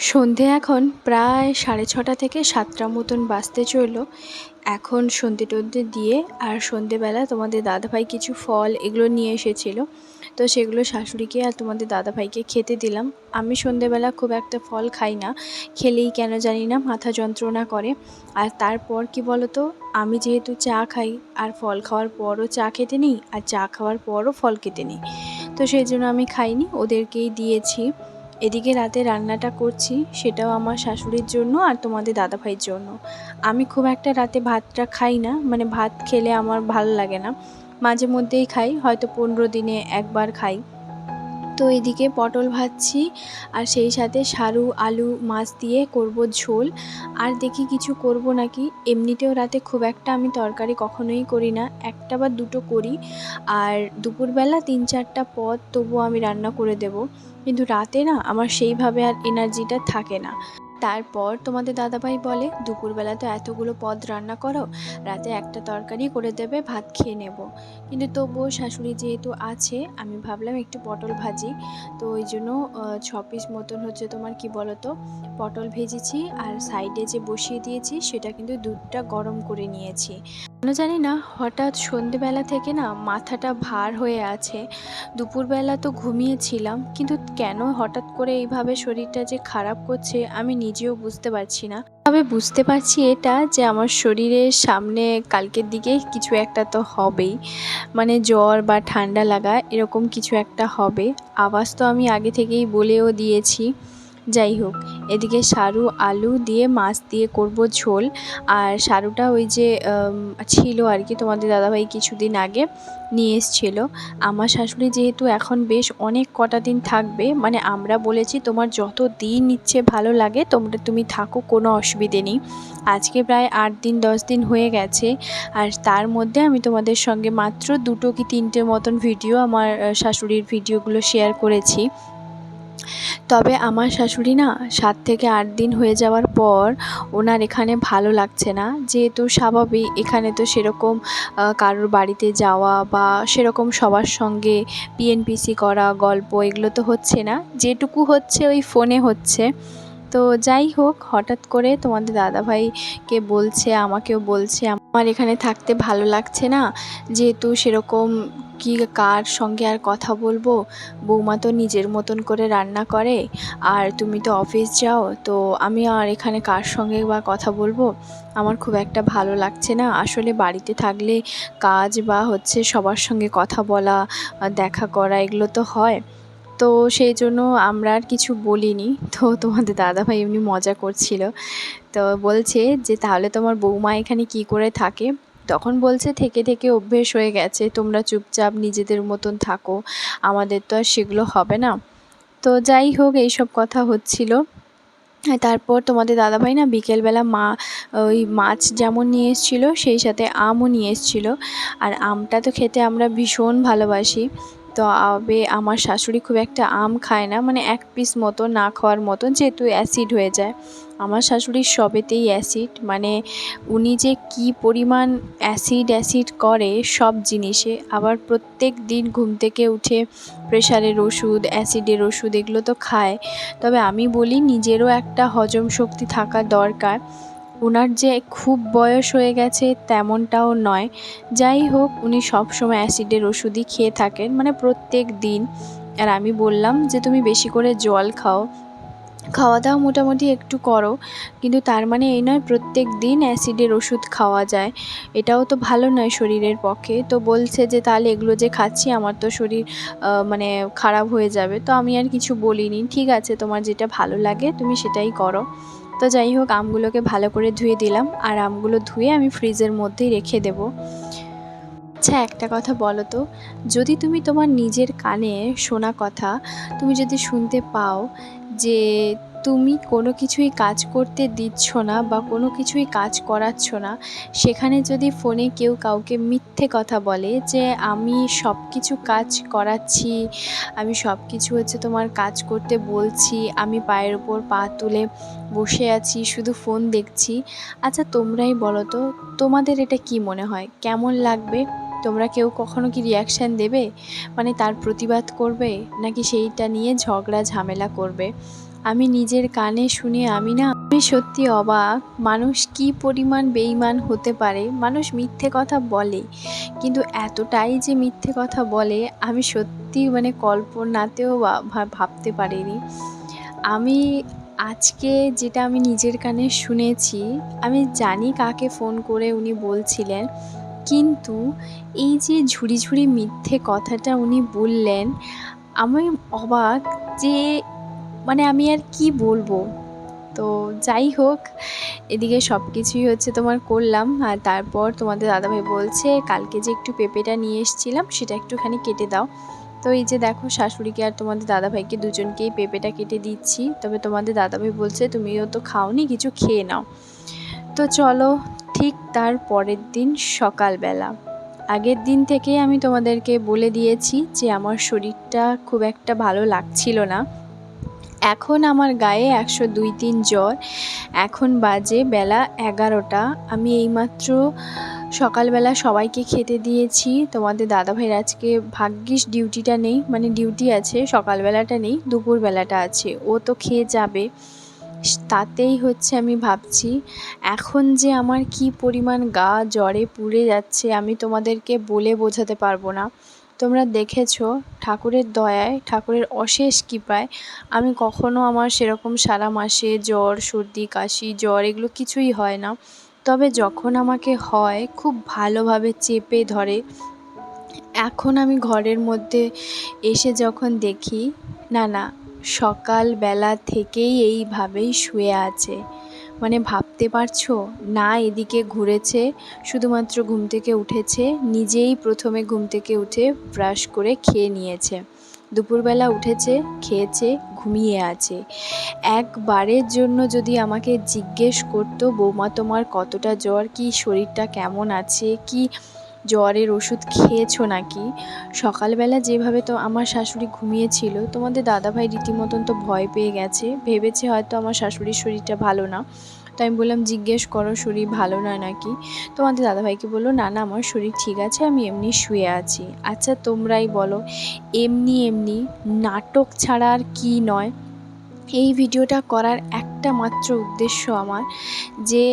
সন্ধে এখন প্রায় 6:30 থেকে 7টা মতন বাজতে চললো। এখন সন্ধে টন্ধে দিয়ে আর সন্ধেবেলা তোমাদের দাদাভাই কিছু ফল এগুলো নিয়ে এসেছিলো, তো সেগুলো শাশুড়িকে আর তোমাদের দাদাভাইকে খেতে দিলাম। আমি সন্ধেবেলা খুব একটা ফল খাই না, খেলেই কেন জানি না মাথা যন্ত্রণা করে। আর তারপর কি বলতো, আমি যেহেতু চা খাই আর ফল খাওয়ার পরও চা খেতে নেই আর চা খাওয়ার পরও ফল খেতে নেই, তো সেই জন্য আমি খাইনি, ওদেরকেই দিয়েছি। এদিকে রাতে রান্নাটা করছি, সেটাও আমার শাশুড়ির জন্য আর তোমাদের দাদাভাইয়ের জন্য। আমি খুব একটা রাতে ভাতটা খাই না, মানে ভাত খেলে আমার ভালো লাগে না, মাঝে মধ্যেই খাই, হয়তো 15 দিনে একবার খাই। তো এদিকে পটল ভাজছি আর সেই সাথে সারু আলু মাছ দিয়ে করব ঝোল। আর দেখি কিছু করব নাকি, এমনিতেও রাতে খুব একটা আমি তরকারি কখনোই করি না, একটা বা দুটো করি। আর দুপুরবেলা 3-4টা পদ তবুও আমি রান্না করে দেব, কিন্তু রাতে না আমার সেইভাবে আর এনার্জিটা থাকে না। তারপর তোমাদের দাদাভাই বলে, দুপুরবেলা তো এতগুলো পদ রান্না করো, রাতে একটা তরকারি করে দেবে, ভাত খেয়ে নেব। কিন্তু তবুও শাশুড়ি যেহেতু আছে, আমি ভাবলাম একটু পটল ভাজি। তো ওই জন্য 6 পিস মতন হচ্ছে তোমার কি বলতো পটল ভেজেছি, আর সাইডে যে বসিয়ে দিয়েছি সেটা কিন্তু দুধটা গরম করে নিয়েছি। কেন জানি না হঠাৎ সন্ধেবেলা থেকে না মাথাটা ভার হয়ে আছে। দুপুরবেলা তো ঘুমিয়েছিলাম, কিন্তু কেন হঠাৎ করে এইভাবে শরীরটা যে খারাপ করছে আমি নিজেও বুঝতে পারছি না। তবে বুঝতে পারছি এটা যে আমার শরীরের সামনে কালকের দিকে কিছু একটা তো হবেই, মানে জ্বর বা ঠান্ডা লাগা এরকম কিছু একটা হবে। আওয়াজ তো আমি আগে থেকেই বলেও দিয়েছি। যাই হোক, এদিকে সারু আলু দিয়ে মাছ দিয়ে করব ঝোল। আর সারুটা ওই যে ছিল আর কি, তোমাদের দাদাভাই কিছুদিন আগে নিয়ে এসেছিল। আমার শাশুড়ি যেহেতু এখন বেশ অনেক কটা দিন থাকবে, মানে আমরা বলেছি তোমার যত দিন ইচ্ছে ভালো লাগে তুমি থাকো, কোনো অসুবিধে নেই। আজকে প্রায় 8 দিন 10 দিন হয়ে গেছে, আর তার মধ্যে আমি তোমাদের সঙ্গে মাত্র 2 কি 3টে মতন ভিডিও, আমার শাশুড়ির ভিডিওগুলো শেয়ার করেছি। তবে আমার শাশুড়ি না 7 থেকে 8 দিন হয়ে যাওয়ার পর ওনার এখানে ভালো লাগছে না, যেহেতু স্বাভাবিক এখানে তো সেরকম কারোর বাড়িতে যাওয়া বা সেরকম সবার সঙ্গে পিএনপিসি করা গল্প এগুলো তো হচ্ছে না, যেটুকু হচ্ছে ওই ফোনে হচ্ছে। তো যাই হোক, হঠাৎ করে তোমাদের দাদাভাইকে বলছে, আমাকেও বলছে আমার এখানে থাকতে ভালো লাগছে না, যেহেতু সেরকম কি কার সঙ্গে আর কথা বলবো, বৌমা তো নিজের মতন করে রান্না করে আর তুমি তো অফিস যাও, তো আমি আর এখানে কার সঙ্গে বা কথা বলবো, আমার খুব একটা ভালো লাগছে না। আসলে বাড়িতে থাকলে কাজ বা হচ্ছে সবার সঙ্গে কথা বলা, দেখা করা এগুলো তো হয়। তো সেই জন্য আমরা আর কিছু বলিনি। তো তোমাদের দাদাভাই এমনি মজা করছিল, তো বলছে যে তাহলে তোমার বৌমা এখানে কি করে থাকে? তখন বলছে থেকে থেকে অভ্যেস হয়ে গেছে, তোমরা চুপচাপ নিজেদের মতন থাকো, আমাদের তো আর সেগুলো হবে না। তো যাই হোক, এইসব কথা হচ্ছিল। তারপর তোমাদের দাদাভাই না বিকেলবেলা ওই মাছ যেমন নিয়ে এসেছিলো সেই সাথে আমও নিয়ে এসেছিলো। আর আমটা তো খেতে আমরা ভীষণ ভালোবাসি। তো আমার শাশুড়ি খুব একটা আম খায় না, মানে 1 পিস মতো না খাওয়ার মতন, যেহেতু অ্যাসিড হয়ে যায়। আমার শাশুড়ির সবেতেই অ্যাসিড, মানে উনি যে কি পরিমাণ অ্যাসিড করে সব জিনিসে। আবার প্রত্যেক দিন ঘুম থেকে উঠে প্রেশারের ওষুধ, অ্যাসিডের ওষুধ এগুলো তো খায়। তবে আমি বলি নিজেরও একটা হজম শক্তি থাকা দরকার। ওনার যে খুব বয়স হয়ে গেছে তেমনটাও নয়। যাই হোক, উনি সবসময় অ্যাসিডের ওষুধই খেয়ে থাকেন, মানে প্রত্যেক দিন। আর আমি বললাম যে তুমি বেশি করে জল খাও, খাওয়া দাওয়া মোটামুটি একটু করো, কিন্তু তার মানে এই নয় প্রত্যেক দিন অ্যাসিডের ওষুধ খাওয়া যায়, এটাও তো ভালো নয় শরীরের পক্ষে। তো বলছে যে তাহলে এগুলো যে খাচ্ছি আমার তো শরীর মানে খারাপ হয়ে যাবে। তো আমি আর কিছু বলিনি, ঠিক আছে তোমার যেটা ভালো লাগে তুমি সেটাই করো। তো যাই হোক, আমগুলোকে ভালো করে ধুয়ে দিলাম, আর আমগুলো ধুয়ে আমি ফ্রিজের মধ্যেই রেখে দেবো। আচ্ছা, একটা কথা বলো তো, যদি তুমি তোমার নিজের কানে শোনা কথা তুমি যদি শুনতে পাও যে তুমি কোনো কিছুই কাজ করতে দিচ্ছ না বা কোনো কিছুই কাজ করাচ্ছ না, সেখানে যদি ফোনে কেউ কাউকে মিথ্যে কথা বলে যে আমি সব কিছু কাজ করাচ্ছি, আমি সব কিছু হচ্ছে তোমার কাজ করতে বলছি, আমি পায়ের ওপর পা তুলে বসে আছি শুধু ফোন দেখছি, আচ্ছা তোমরাই বলো তো, তোমাদের এটা কি মনে হয়, কেমন লাগবে? তোমরা কেউ কখনো কি রিয়াকশান দেবে, মানে তার প্রতিবাদ করবে, নাকি সেইটা নিয়ে ঝগড়া ঝামেলা করবে? আমি নিজের কানে শুনে আমি সত্যি অবাক, মানুষ কি পরিমাণ বেঈমান হতে পারে। মানুষ মিথ্যে কথা বলে, কিন্তু এতটাই যে মিথ্যে কথা বলে আমি সত্যি মানে কল্পনাতেও ভাবতে পারিনি। আমি আজকে যেটা আমি নিজের কানে শুনেছি, আমি জানি কাকে ফোন করে উনি বলছিলেন, কিন্তু এই যে ঝুড়ি ঝুড়ি মিথ্যে কথাটা উনি বললেন, আমি অবাক যে মানে আমি আর কি বলবো। তো যাই হোক, এদিকে সব কিছুই হচ্ছে তোমার করলাম, আর তারপর তোমাদের দাদাভাই বলছে কালকে যে একটু পেঁপেটা নিয়ে এসেছিলাম সেটা একটুখানি কেটে দাও। তো এই যে দেখো, শাশুড়িকে আর তোমাদের দাদাভাইকে দুজনকেই পেঁপেটা কেটে দিচ্ছি। তবে তোমাদের দাদাভাই বলছে তুমিও তো খাওনি, কিছু খেয়ে নাও। তো চলো, ঠিক তার পরের দিন সকালবেলা, আগের দিন থেকেই আমি তোমাদেরকে বলে দিয়েছি যে আমার শরীরটা খুব একটা ভালো লাগছিল না। এখন আমার গায়ে 102-3 জ্বর। এখন বাজে বেলা 11টা। আমি এইমাত্র সকালবেলা সবাইকে খেতে দিয়েছি। তোমাদের দাদাভাইয়ের আজকে ভাগ্যিস ডিউটিটা নেই, মানে ডিউটি আছে, সকালবেলাটা নেই, দুপুরবেলাটা আছে। ও তো খেয়ে যাবে। তাতেই হচ্ছে আমি ভাবছি এখন যে আমার কি পরিমাণ গা জ্বরে পুড়ে যাচ্ছে আমি তোমাদেরকে বলে বোঝাতে পারবো না। তোমরা দেখেছো, ঠাকুরের দয়ায়, ঠাকুরের অশেষ কৃপায় আমি কখনো আমার সেরকম সারা মাসে জ্বর, সর্দি, কাশি, জ্বর এগুলো কিছুই হয় না। তবে যখন আমাকে হয় খুব ভালোভাবে চেপে ধরে। এখন আমি ঘরের মধ্যে এসে যখন দেখি, না না, সকালবেলা থেকেই এইভাবেই শুয়ে আছে। মানে ভাবতে পারছো? না এদিকে ঘুরেছে, শুধুমাত্র ঘুম থেকে উঠেছে, নিজেই প্রথমে ঘুম থেকে উঠে ব্রাশ করে খেয়ে নিয়েছে, দুপুরবেলা উঠেছে, খেয়েছে, ঘুমিয়ে আছে। একবারের জন্য যদি আমাকে জিজ্ঞেস করতো, বৌমা তোমার কতটা জ্বর, কি শরীরটা কেমন আছে, কি জ্বরের ওষুধ খেয়েছো নাকি, সকালবেলা যেভাবে তো আমার শাশুড়ি ঘুমিয়েছিল, তোমাদের দাদাভাই রীতিমতন তো ভয় পেয়ে গেছে, ভেবেছে হয়তো আমার শাশুড়ির শরীরটা ভালো না। তো আমি বললাম জিজ্ঞেস করো শরীর ভালো না নাকি। তোমাদের দাদাভাইকে বললো না না আমার শরীর ঠিক আছে, আমি এমনি শুয়ে আছি। আচ্ছা তোমরাই বলো, এমনি এমনি নাটক ছাড়া আর কি নয়। এই ভিডিওটা করার একটা মাত্র উদ্দেশ্য আমার, যে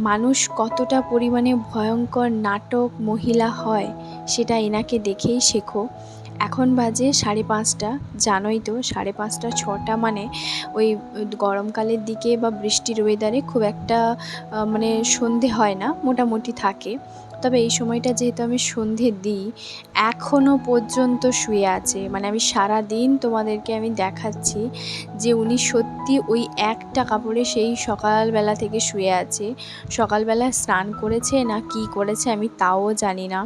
মানুষ কতটা পরিমাণে ভয়ঙ্কর নাটক মহিলা হয় সেটা এনাকে দেখেই শেখো। এখন বাজে 5:30, জানোই তো 5:30 6টা মানে ওই গরমকালের দিকে বা বৃষ্টির ওয়েদারে খুব একটা মানে সন্ধে হয় না, মোটামুটি থাকে। তবে এই সময়টা যেহেতু আমি সন্ধে দিই, এখনও পর্যন্ত শুয়ে আছে। মানে আমি সারাদিন তোমাদেরকে আমি দেখাচ্ছি যে উনি সত্যি ওই একটা কাপড়ে সেই সকালবেলা থেকে শুয়ে আছে। সকালবেলা স্নান করেছে না কি করেছে আমি তাও জানি না।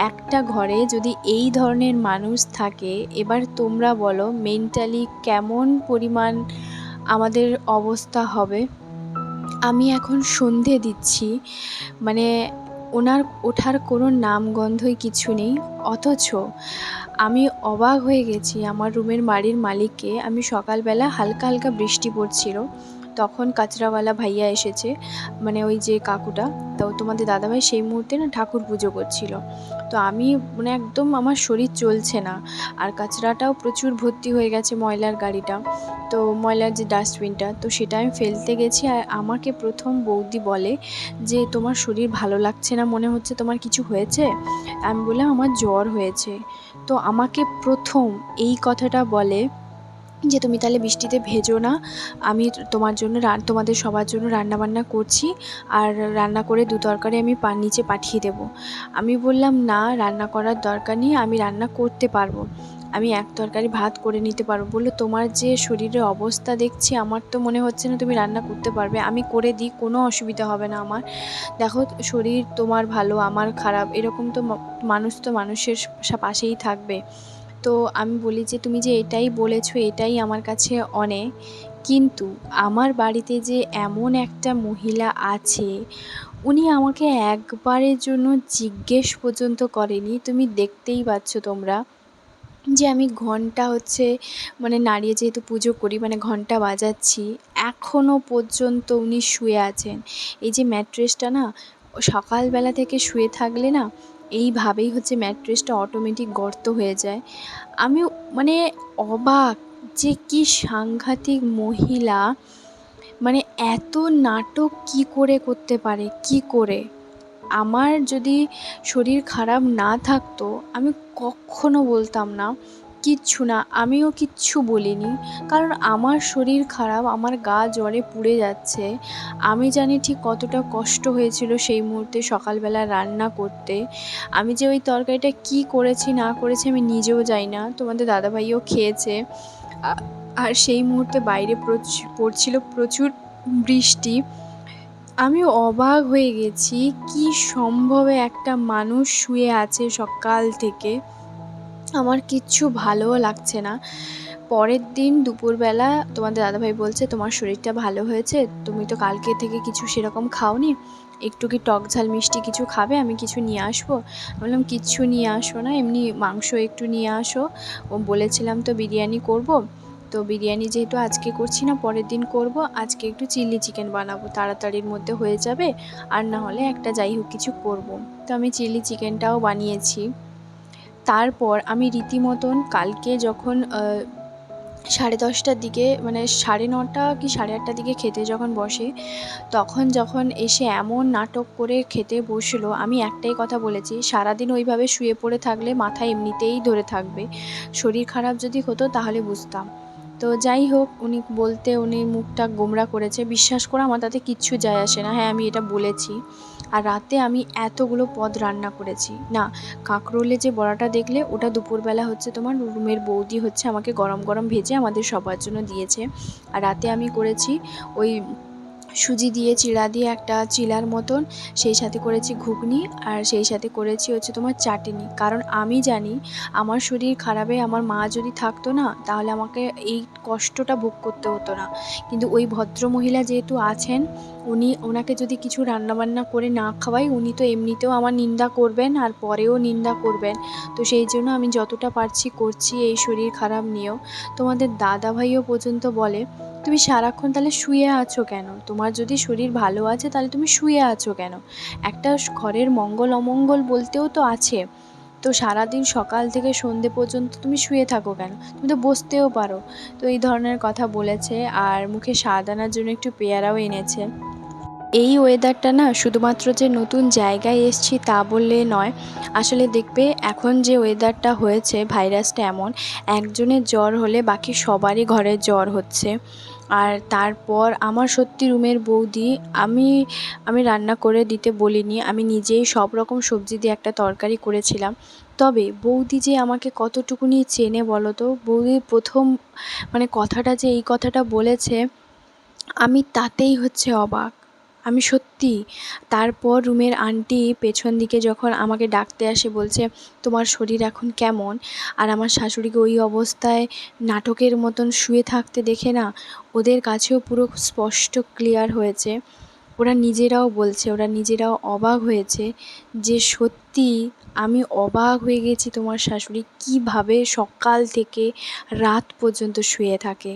একটা ঘরে যদি এই ধরনের মানুষ থাকে, এবার তোমরা বলো মেন্টালি কেমন পরিমাণ আমাদের অবস্থা হবে। আমি এখন সন্ধে দিচ্ছি, মানে ওনার ওঠার কোনো নামগন্ধই কিছু নেই, অথচ আমি অবাক হয়ে গেছি আমার রুমের বাড়ির মালিককে। আমি সকালবেলা হালকা হালকা বৃষ্টি পড়ছিল, তখন কাচরাওয়ালা ভাইয়া এসেছে, মানে ওই যে কাকুটা। তো তোমাদের দাদাভাই সেই মুহূর্তে না ঠাকুর পুজো করছিল। তো আমি মানে একদম আমার শরীর চলছে না, আর কাচরাটাও প্রচুর ভর্তি হয়ে গেছে, ময়লার গাড়িটা, তো ময়লার যে ডাস্টবিনটা, তো সেটা আমি ফেলতে গেছি। আর আমাকে প্রথম বৌদি বলে যে তোমার শরীর ভালো লাগছে না, মনে হচ্ছে তোমার কিছু হয়েছে। আমি বললাম আমার জ্বর হয়েছে। তো আমাকে প্রথম এই কথাটা বলে যে তুমি তাহলে বৃষ্টিতে ভেজো না, আমি তোমার জন্য তোমাদের সবার জন্য রান্নাবান্না করছি, আর রান্না করে 2 তরকারি আমি নিচে পাঠিয়ে দেবো। আমি বললাম না, রান্না করার দরকার নেই, আমি রান্না করতে পারবো, আমি 1 তরকারি ভাত করে নিতে পারবো। বললো তোমার যে শরীরের অবস্থা দেখছি, আমার তো মনে হচ্ছে না তুমি রান্না করতে পারবে, আমি করে দিই, কোনো অসুবিধা হবে না আমার। দেখো শরীর তোমার ভালো আমার খারাপ, এরকম তো মানুষ তো মানুষের পাশেই থাকবে। তো আমি বলি যে তুমি যে এটাই বলেছো এটাই আমার কাছে অনেক, কিন্তু আমার বাড়িতে যে এমন একটা মহিলা আছে, উনি আমাকে একবারের জন্য জিজ্ঞেস পর্যন্ত করেনি। তুমি দেখতেই পাচ্ছ তোমরা যে আমি ঘন্টা হচ্ছে মানে নাড়িয়ে যেহেতু পুজো করি, মানে ঘন্টা বাজাচ্ছি, এখনও পর্যন্ত উনি শুয়ে আছেন। এই যে ম্যাট্রেসটা না, সকালবেলা থেকে শুয়ে থাকলে না এইভাবেই হচ্ছে ম্যাট্রেসটা অটোমেটিক গর্ত হয়ে যায়। আমি মানে অবাক, যে কি সাংঘাতিক মহিলা, মানে এত নাটক কি করে করতে পারে, কি করে? আমার যদি শরীর খারাপ না থাকতো আমি কখনো বলতাম না, কিচ্ছু না, আমিও কিচ্ছু বলিনি। কারণ আমার শরীর খারাপ, আমার গা জ্বরে পুড়ে যাচ্ছে। আমি জানি ঠিক কতটা কষ্ট হয়েছিল সেই মুহূর্তে সকালবেলা রান্না করতে। আমি যে ওই তরকারিটা কী করেছি না করেছি আমি নিজেও জানি না, তোমাদের দাদাভাইও খেয়েছে। আর সেই মুহূর্তে বাইরে পড়ছিল প্রচুর বৃষ্টি। আমি অবাক হয়ে গেছি, কি সম্ভবে একটা মানুষ শুয়ে আছে সকাল থেকে। আমার কিচ্ছু ভালোও লাগছে না। পরের দিন দুপুরবেলা তোমাদের দাদাভাই বলছে, তোমার শরীরটা ভালো হয়েছে, তুমি তো কালকে থেকে কিছু সেরকম খাওনি, একটু কি টক ঝাল মিষ্টি কিছু খাবে, আমি কিছু নিয়ে আসবো? বললাম কিচ্ছু নিয়ে আসো না, এমনি মাংস একটু নিয়ে আসো, ও বলেছিলাম তো বিরিয়ানি করব, তো বিরিয়ানি যেহেতু আজকে করছি না পরের দিন করব, আজকে একটু চিলি চিকেন বানাবো, তাড়াতাড়ির মধ্যে হয়ে যাবে, আর না হলে একটা যাই হোক কিছু করব। তো আমি চিলি চিকেনটাও বানিয়েছি। তারপর আমি রীতিমতন কালকে যখন 10:30টার দিকে, মানে 9:30 কি 8:30টার দিকে খেতে যখন বসে, তখন যখন এসে এমন নাটক করে খেতে বসলো, আমি একটাই কথা বলেছি, সারাদিন ওইভাবে শুয়ে পড়ে থাকলে মাথা এমনিতেই ধরে থাকবে, শরীর খারাপ যদি হতো তাহলে বুঝতাম। তো যাই হোক, উনি মুখটা গোমড়া করেছে, বিশ্বাস করো আমার তাতে কিচ্ছু যায় আসে না। হ্যাঁ, আমি এটা বলেছি। আর রাতে আমি এতগুলো পদ রান্না করেছি না, কাঁকরোলে যে বড়াটা দেখলে ওটা দুপুরবেলা হচ্ছে তোমার রুমের বৌদি হচ্ছে আমাকে গরম গরম ভেজে আমাদের সবার জন্য দিয়েছে। আর রাতে আমি করেছি ওই সুজি দিয়ে চিড়া দিয়ে একটা চিলার মতন, সেই সাথে করেছি ঘুগনি, আর সেই সাথে করেছি হচ্ছে তোমার চাটনি। কারণ আমি জানি আমার শরীর খারাপে আমার মা যদি থাকতো না তাহলে আমাকে এই কষ্টটা ভোগ করতে হতো না। কিন্তু ওই ভদ্রমহিলা যেহেতু আছেন, ওনাকে যদি কিছু রান্নাবান্না করে না খাওয়াই, উনি তো এমনিতেও আমার নিন্দা করবেন আর পরেও নিন্দা করবেন। তো সেই জন্য আমি যতটা পারছি করছি এই শরীর খারাপ নিয়েও। তোমাদের দাদাভাইও পর্যন্ত বলে, তুমি সারাক্ষণ তাহলে শুয়ে আছো কেন? তোমার যদি শরীর ভালো আছে তাহলে তুমি শুয়ে আছো কেন? একটা ঘরের মঙ্গল অমঙ্গল বলতেও তো আছে। তো সারাদিন সকাল থেকে সন্ধে পর্যন্ত তুমি শুয়ে থাকো কেন? তুমি তো বসতেও পারো। তো এই ধরনের কথা বলেছে, আর মুখে স্বাদ আনার জন্য একটু পেয়ারাও এনেছে। এই ওয়েদারটা না শুধুমাত্র যে নতুন জায়গায় এসছি তা বললে নয়, আসলে দেখবে এখন যে ওয়েদারটা হয়েছে, ভাইরাসটা এমন, একজনের জ্বর হলে বাকি সবারই ঘরে জ্বর হচ্ছে। আর তারপর আমার সত্যি রুমের বৌদি, আমি আমি রান্না করে দিতে বলিনি, আমি নিজেই সব রকম সবজি দিয়ে একটা তরকারি করেছিলাম। তবে বৌদি যে আমাকে কতটুকুনি চেনে বলো তো, বৌদি প্রথম মানে কথাটা যে এই কথাটা বলেছে, আমি তাতেই হচ্ছে অবাক। আমি সত্যি। তারপর রুমের আন্টি পেছন দিকে যখন আমাকে ডাকতে আসে, বলছে তোমার শরীর এখন কেমন? আর আমার শাশুড়িকে ওই অবস্থায় নাটকের মতন শুয়ে থাকতে দেখে না ওদের কাছেও পুরো স্পষ্ট ক্লিয়ার হয়েছে। ওরা নিজেরাও বলছে, ওরা নিজেরাও অবাক হয়েছে যে সত্যি আমি অবাক হয়ে গেছি তোমার শাশুড়ি কীভাবে সকাল থেকে রাত পর্যন্ত শুয়ে থাকে।